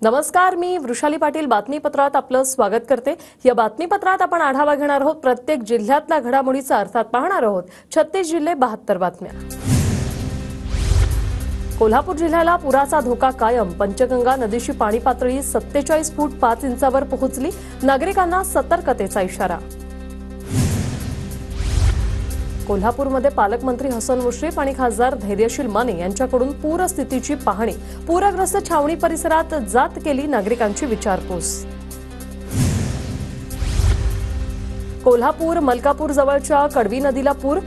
नमस्कार, मी वृषाली पाटील बातमीपत्रात आपलं स्वागत करते। या बातमीपत्रात आपण आढावा घेणार आहोत प्रत्येक जिल्ह्यातल्या घडामोडीचा अर्थात पाहणार आहोत 36 जिल्हे 72 बातम्या। कोल्हापूर जिल्ह्याला पुराचा धोका कायम। पंचगंगा नदीची पाणी पातळी 47 फूट 5 इंचावर पोहोचली। नागरिकांना सतर्कतेचा इशारा। कोल्हापूरमध्ये पालकमंत्री हसन मुश्रीफ आणि खासदार धैर्यशील माने यांच्याकडून पूरस्थितीची पाहणी। पूरग्रस्त छावणी परिसरात जात केली नागरिकांची विचारपूस। कोल्हापूर मलकापूर जवळच्या कडवी नदीला पूर।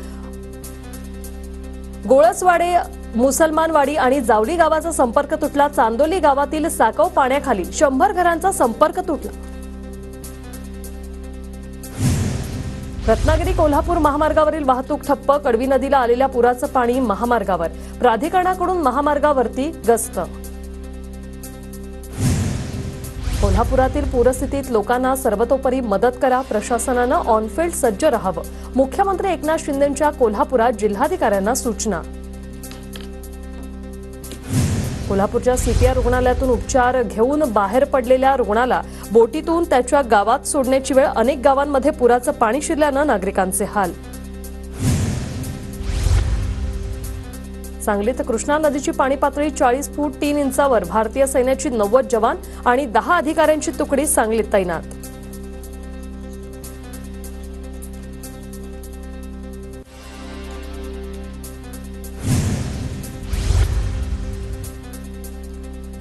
गोळसवाडे, मुसलमानवाडी आणि जावली गावाचा संपर्क तुटला। चांदोली गावातील साकव पाण्याखाली 100 घरांचा संपर्क तुटला। रत्नागिरी कोल्हापूर महामार्गावरील वाहतूक ठप्प। कडवी नदीला आलेल्या पुराचं पाणी महामार्गावर। प्राधिकरणाकडून महामार्गावरती गस्त। कोल्हापुरातील पूरस्थितीत लोकांना सर्वतोपरी मदत करा। प्रशासनानं ऑनफिल्ड सज्ज राहावं। मुख्यमंत्री एकनाथ शिंदेंच्या कोल्हापुरात जिल्हाधिकाऱ्यांना सूचना। कोल्हापूरच्या सीपीआर रुग्णालयातून उपचार घेऊन बाहेर पडलेल्या रुग्णाला बोटीतून त्याच्या गावात सोडण्याची वेळ। अनेक गावांमध्ये पुराचं पाणी शिरल्यानं नागरिकांचे हाल। सांगलीत कृष्णा नदीची पाणी पातळी 40 फूट 3 इंचावर। भारतीय सैन्याची 90 जवान आणि 10 अधिकाऱ्यांची तुकडी सांगलीत तैनात।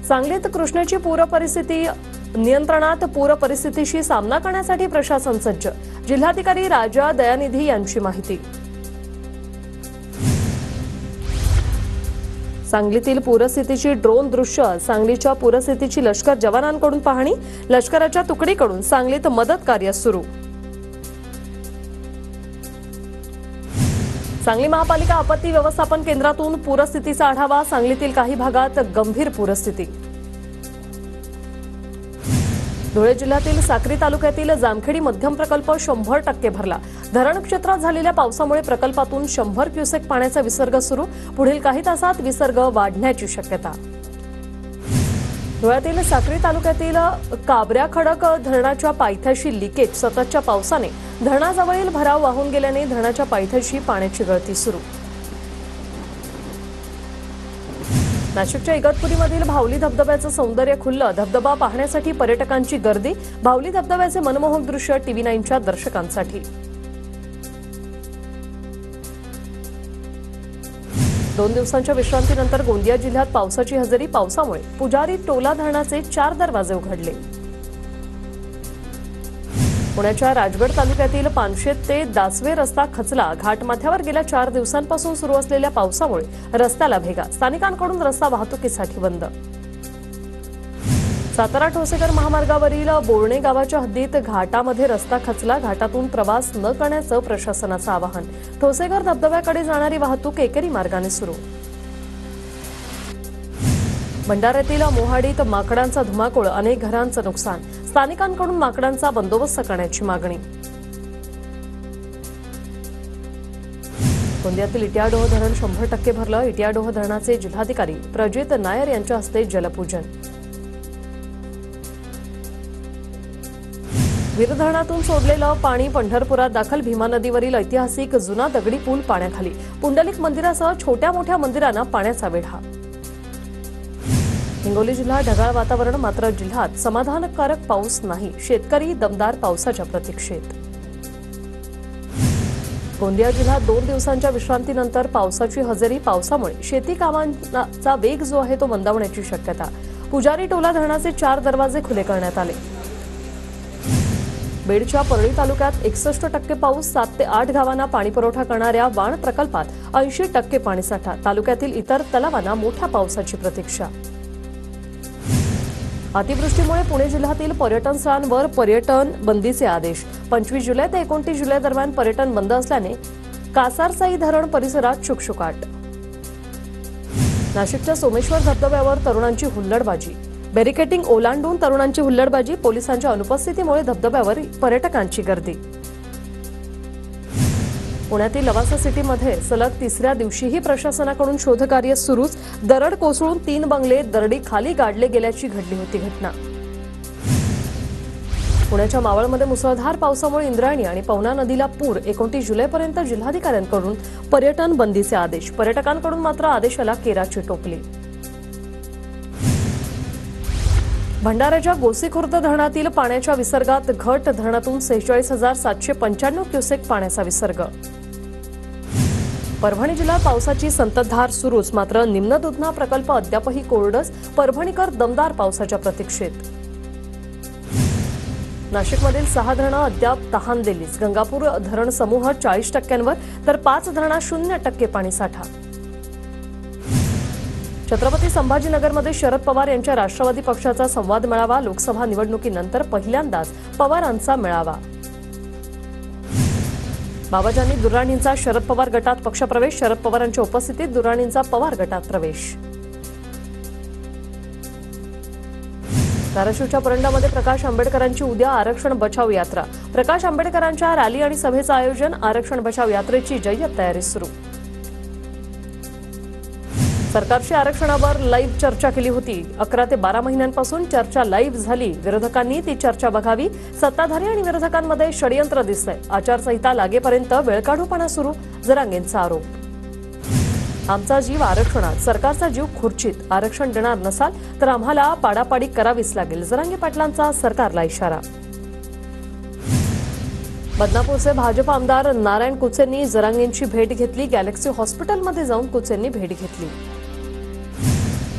सांगलीत कृष्णेची पूर परिस्थिती नियंत्रणात। पूर परिस्थितीशी सामना करण्यासाठी प्रशासन सज्ज। जिल्हाधिकारी राजा दयानिधी यांची माहिती। सांगलीतील पूरस्थितीची ड्रोन दृश्य। सांगलीच्या पूरस्थितीची लष्कर जवानांकडून पाहणी। लष्कराच्या तुकडीकडून सांगलीत मदत कार्य सुरू। सांगली महापालिका आपत्ती व्यवस्थापन केंद्रातून पूरस्थितीचा आढावा। सांगलीतील काही भागात गंभीर पूरस्थिती। धुळे जिल्ह्यातील साक्री तालुक्यातील जामखेडी मध्यम प्रकल्प 100% भरला। धरण क्षेत्रात झालेल्या पावसामुळे प्रकल्पातून 100 क्युसेक पाण्याचा विसर्ग सुरू। पुढील काही तासात विसर्ग वाढण्याची शक्यता। धुळ्यातील साक्री तालुक्यातील काबऱ्या खडक धरणाच्या पायथ्याशी लिकेज। सततच्या पावसाने धरणाजवळील भराव वाहून गेल्याने धरणाच्या पायथ्याशी पाण्याची गळती सुरू। नाशिकच्या इगतपुरीमधील भावली धबधब्याचं सौंदर्य खुललं। धबधबा पाहण्यासाठी पर्यटकांची गर्दी। भावली धबधब्याचे मनमोहक दृश्य TV9च्या दर्शकांसाठी। 2 दिवसांच्या विश्रांतीनंतर गोंदिया जिल्ह्यात पावसाची हजेरी। पावसामुळे पुजारी टोला धरणाचे 4 दरवाजे उघडले। पुण्याच्या राजगड तालुक्यातील पानशेत ते दासवे रस्ता खचला। घाटमाथ्यावर गेल्या 4 दिवसांपासून सुरू असलेल्या पावसामुळे रस्त्याला भेगा। स्थानिकांकडून रस्ता वाहतुकीसाठी बंद। सातारा ठोसेघर महामार्गावरील बोर्णे गावाच्या हद्दीत घाटामध्ये रस्ता खचला। घाटातून प्रवास न करण्याचं प्रशासनाचं आवाहन। ठोसेघर धबधब्याकडे जाणारी वाहतूक एकेरी मार्गाने सुरू। भंडाऱ्यातील मोहाडीत माकडांचा धुमाकूळ। अनेक घरांचं नुकसान। स्थानिकांकडून माकडांचा बंदोबस्त करण्याची मागणी। गोंदियातील इटियाडोह धरण 100% भरलं। इटियाडोह धरणाचे जिल्हाधिकारी प्रजित नायर यांच्या हस्ते जलपूजन। वीर धरणातून सोडलेलं पाणी पंढरपुरात दाखल। भीमा नदीवरील ऐतिहासिक जुना दगडी पूल पाण्याखाली। पुंडलिक मंदिरासह छोट्या मोठ्या मंदिरांना पाण्याचा वेढा। हिंगोली जिल्हा ढगाळ वातावरण, मात्र जिल्ह्यात समाधानकारक पाऊस नाही। शेतकरी दमदार पावसाच्या प्रतीक्षेत। गोंदिया जिल्ह्यात 2 दिवसांच्या विश्रांतीनंतर पावसाची हजेरी। पावसामुळे शेती कामांचा वेग जो आहे तो मंदावण्याची शक्यता। पुजारी टोला धरणाचे 4 दरवाजे खुले करण्यात आले। बेडच्या परळी तालुक्यात 61% पाऊस। 7 ते 8 गावांना पाणीपुरवठा करणाऱ्या वाण प्रकल्पात 80% पाणीसाठा। तालुक्यातील इतर तलावांना मोठ्या पावसाची प्रतीक्षा। अतिवृष्टीमुळे पुणे जिल्ह्यातील पर्यटन स्थळांवर पर्यटन बंदीचे आदेश। 25 जुलै ते 29 जुलै दरम्यान पर्यटन बंद असल्याने कासारसाई धरण परिसरात शुकशुकाट। नाशिकच्या सोमेश्वर धबधब्यावर तरुणांची हुल्लडबाजी। बॅरिकेडिंग ओलांडून तरुणांची हुल्लडबाजी। पोलिसांच्या अनुपस्थितीमुळे धबधब्यावर पर्यटकांची गर्दी। पुण्यातील लवासा सिटीमध्ये सलग तिसऱ्या दिवशीही प्रशासनाकडून शोधकार्य सुरूच. दरड कोसळून 3 बंगले दरडी खाली गाडले गेल्याची घडली होती घटना. पुण्याच्या मावळमध्ये मुसळधार पावसामुळे इंद्रायणी आणि पवना नदीला पूर. 29 जुलैपर्यंत जिल्हाधिकाऱ्यांकडून पर्यटन बंदीचे आदेश. पर्यटकांकडून मात्र आदेशाला केराची टोपली. भंडाऱ्याच्या गोसीखुर्द धरणातील पाण्याच्या विसर्गात घट. धरणातून 46,795 क्युसेक पाण्याचा विसर्ग. परभणी जिल्ह्यात पावसाची संततधार सुरूच. मात्र निम्न दुधना प्रकल्प अद्यापही कोरडच. परभणीकर दमदार पावसाच्या प्रतीक्षेत. नाशिकमधील 6 धरणं अद्याप तहानलेलीच. गंगापूर धरण समूह 40% तर 5 धरणात 0% पाणीसाठा. छत्रपती संभाजीनगरमध्ये शरद पवार यांच्या राष्ट्रवादी पक्षाचा संवाद मेळावा. लोकसभा निवडणुकीनंतर पहिल्यांदाच पवारांचा मेळावा. बाबाजानी दुर्राणींचा शरद पवार गटात पक्षप्रवेश. शरद पवारांच्या उपस्थितीत दुर्राणींचा पवार गटात प्रवेश. धाराशिवच्या परंडामध्ये प्रकाश आंबेडकरांची उद्या आरक्षण बचाव यात्रा. प्रकाश आंबेडकरांच्या रॅली आणि सभेचं आयोजन. आरक्षण बचाव यात्रेची जय्यत तयारी सुरू. सरकारची आरक्षणावर लाईव्ह चर्चा केली होती. 11 ते 12 महिन्यांपासून चर्चा लाईव्ह झाली. विरोधकांनी ती चर्चा बघावी. सत्ताधारी आणि विरोधकांमध्ये षडयंत्र दिसतंय. आचारसंहिता लागेपर्यंत वेळकाढूपणा सुरू. जरांगेंचा आरोप. आमचा जीव आरक्षणात, सरकारचा जीव खुर्चीत. आरक्षण देणार नसाल तर आम्हाला पाडापाडी करावीच लागेल. जरांगे पाटलांचा सरकारला इशारा. बदनापूरचे भाजप आमदार नारायण कुचेंनी जरांगेंची भेट घेतली. गॅलेक्सी हॉस्पिटलमध्ये जाऊन कुचेंनी भेट घेतली.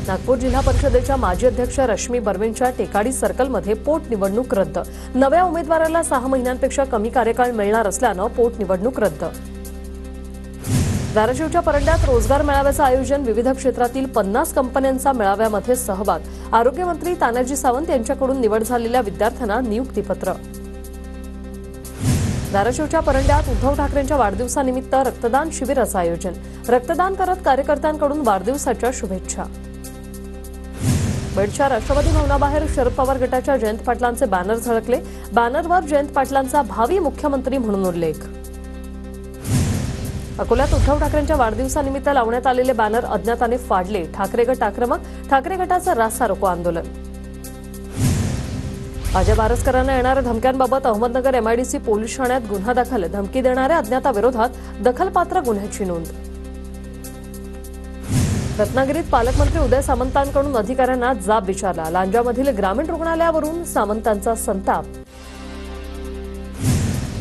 नागपूर जिल्हा परिषदेच्या माजी अध्यक्ष रश्मी बर्वेंच्या टेकाडी सर्कलमध्ये पोटनिवडणूक रद्द. नव्या उमेदवाराला 6 महिन्यांपेक्षा कमी कार्यकाळ मिळणार असल्यानं पोटनिवडणूक रद्द. धाराशिवच्या परंड्यात रोजगार मेळाव्याचं आयोजन. विविध क्षेत्रातील 50 कंपन्यांचा मेळाव्यामध्ये सहभाग. आरोग्यमंत्री तानाजी सावंत यांच्याकडून निवड झालेल्या विद्यार्थ्यांना नियुक्तीपत्र. धाराशिवच्या परंड्यात उद्धव ठाकरेंच्या वाढदिवसानिमित्त रक्तदान शिबिराचं आयोजन. रक्तदान करत कार्यकर्त्यांकडून वाढदिवसाच्या शुभेच्छा. बेडच्या राष्ट्रवादी भवनाबाहेर शरद पवार गटाच्या जयंत पाटलांचे बॅनर झळकले. बॅनरवर जयंत पाटलांचा भावी मुख्यमंत्री म्हणून उल्लेख. अकोल्यात उद्धव ठाकरेंच्या वाढदिवसानिमित्त लावण्यात आलेले बॅनर अज्ञाताने फाडले. ठाकरे गट आक्रमक. ठाकरे गटाचं रास्ता रोको आंदोलन. अजय बारसकरांना येणाऱ्या धमक्यांबाबत अहमदनगर MIDC पोलीस ठाण्यात गुन्हा दाखल. धमकी देणाऱ्या अज्ञाताविरोधात दखलपात्र गुन्ह्याची नोंद. रत्नागिरीत पालकमंत्री उदय सामंतांकडून अधिकाऱ्यांना जाब विचारला. लांजामधील ग्रामीण रुग्णालयावरून सामंतांचा संताप.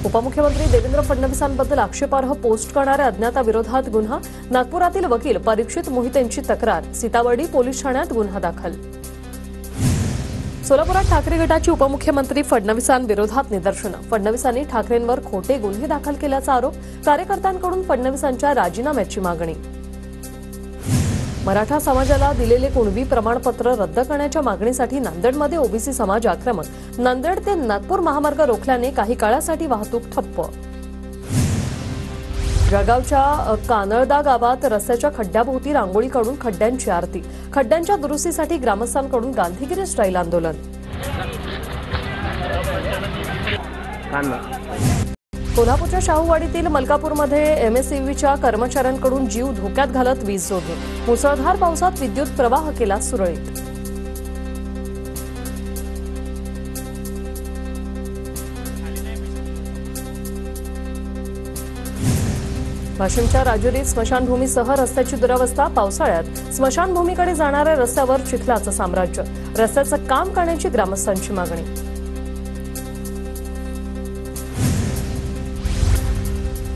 उपमुख्यमंत्री देवेंद्र फडणवीसांबद्दल आक्षेपार्ह पोस्ट करणाऱ्या अज्ञाताविरोधात गुन्हा. नागपुरातील वकील परीक्षित मोहितेंची तक्रार. सीताबर्डी पोलीस ठाण्यात गुन्हा दाखल. सोलापुरात ठाकरे गटाची उपमुख्यमंत्री फडणवीसांविरोधात निदर्शनं. फडणवीसांनी ठाकरेंवर खोटे गुन्हे दाखल केल्याचा आरोप. कार्यकर्त्यांकडून फडणवीसांच्या राजीनाम्याची मागणी. मराठा समाजाला दिलेले कुणबी प्रमाणपत्र रद्द करण्याच्या मागणीसाठी नांदेडमध्ये ओबीसी समाज आक्रमक. नांदेड ते नागपूर महामार्ग रोखल्याने काही काळासाठी वाहतूक ठप्प. जळगावच्या कानळदा गावात रस्त्याच्या खड्ड्याभोवती रांगोळी काढून खड्ड्यांची आरती. खड्ड्यांच्या दुरुस्तीसाठी ग्रामस्थांकडून गांधीगिरी स्टाईल आंदोलन. कोल्हापूरच्या शाहूवाडीतील मलकापूरमध्ये MSEBच्या कर्मचाऱ्यांकडून जीव धोक्यात घालत वीज जोडणी. मुसळधार पावसात विद्युत प्रवाह केला सुरळीत. वाशिमच्या राजुरीत स्मशानभूमीसह रस्त्याची दुरावस्था. पावसाळ्यात स्मशानभूमीकडे जाणाऱ्या रस्त्यावर चिखलाचं साम्राज्य. रस्त्याचं काम करण्याची ग्रामस्थांची मागणी.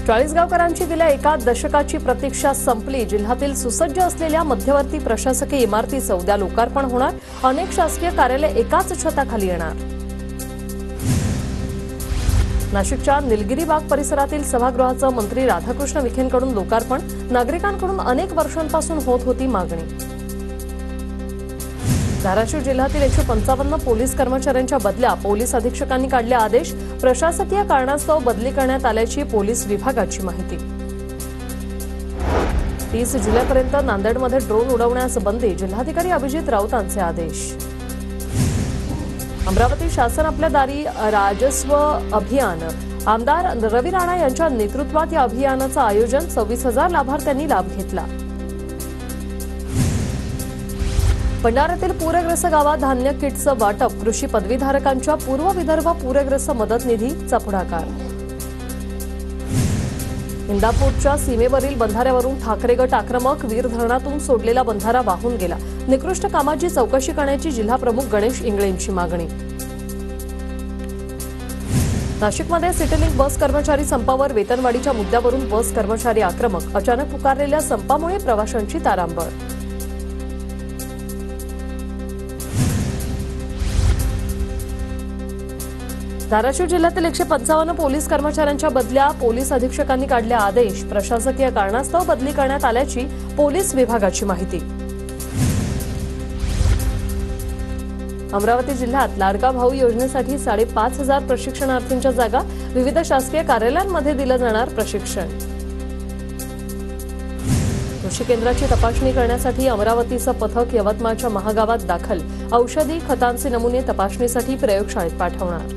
40 गावकरांची गेल्या 1 दशकाची प्रतीक्षा संपली. जिल्ह्यातील सुसज्ज असलेल्या मध्यवर्ती प्रशासकीय इमारतीचं उद्या लोकार्पण होणार. अनेक शासकीय कार्यालय एकाच छताखाली येणार. नाशिकच्या निलगिरी बाग परिसरातील सभागृहाचं मंत्री राधाकृष्ण विखेंकडून लोकार्पण. नागरिकांकडून अनेक वर्षांपासून होत होती मागणी. धाराशिव जिल्ह्यातील 155 पोलीस कर्मचाऱ्यांच्या बदल्या. पोलीस अधीक्षकांनी काढले आदेश. प्रशासकीय कारणास्तव बदली करण्यात आल्याची पोलीस विभागाची माहिती. 30 जुलैपर्यंत नांदेडमध्ये ड्रोन उडवण्यास बंदी. जिल्हाधिकारी अभिजित राऊतांचे आदेश. अमरावती शासन आपल्या दारी राजस्व अभियान आमदार रवी राणा यांच्या नेतृत्वात या अभियानाचं आयोजन 26,000 लाभार्थ्यांनी लाभ घेतला. भंडाऱ्यातील पूरग्रस्त गावात धान्य किटचं वाटप कृषी पदवीधारकांच्या पूर्व विदर्भ पूरग्रस्त मदत निधीचा पुढाकार. इंदापूरच्या सीमेवरील बंधाऱ्यावरून ठाकरे गट आक्रमक वीर धरणातून सोडलेला बंधारा वाहून गेला. निकृष्ट कामाची चौकशी करण्याची जिल्हाप्रमुख गणेश इंगळेंची मागणी. नाशिकमध्ये सिटीलिंक बस कर्मचारी संपावर वेतनवाढीच्या मुद्द्यावरून बस कर्मचारी आक्रमक. अचानक पुकारलेल्या संपामुळे प्रवाशांची तारांबळ. धाराशिव जिल्ह्यातील 155 पोलीस कर्मचाऱ्यांच्या बदल्या पोलीस अधीक्षकांनी काढले आदेश. प्रशासकीय कारणास्तव बदली करण्यात आल्याची पोलीस विभागाची माहिती. अमरावती जिल्ह्यात लाडका भाऊ योजनेसाठी 5,500 प्रशिक्षणार्थींच्या जागा. विविध शासकीय कार्यालयांमध्ये दिलं जाणार प्रशिक्षण. कृषी केंद्राची तपासणी करण्यासाठी अमरावतीचं पथक यवतमाळच्या महागावात दाखल. औषधी खतांचे नमुने तपासणीसाठी प्रयोगशाळेत पाठवणार.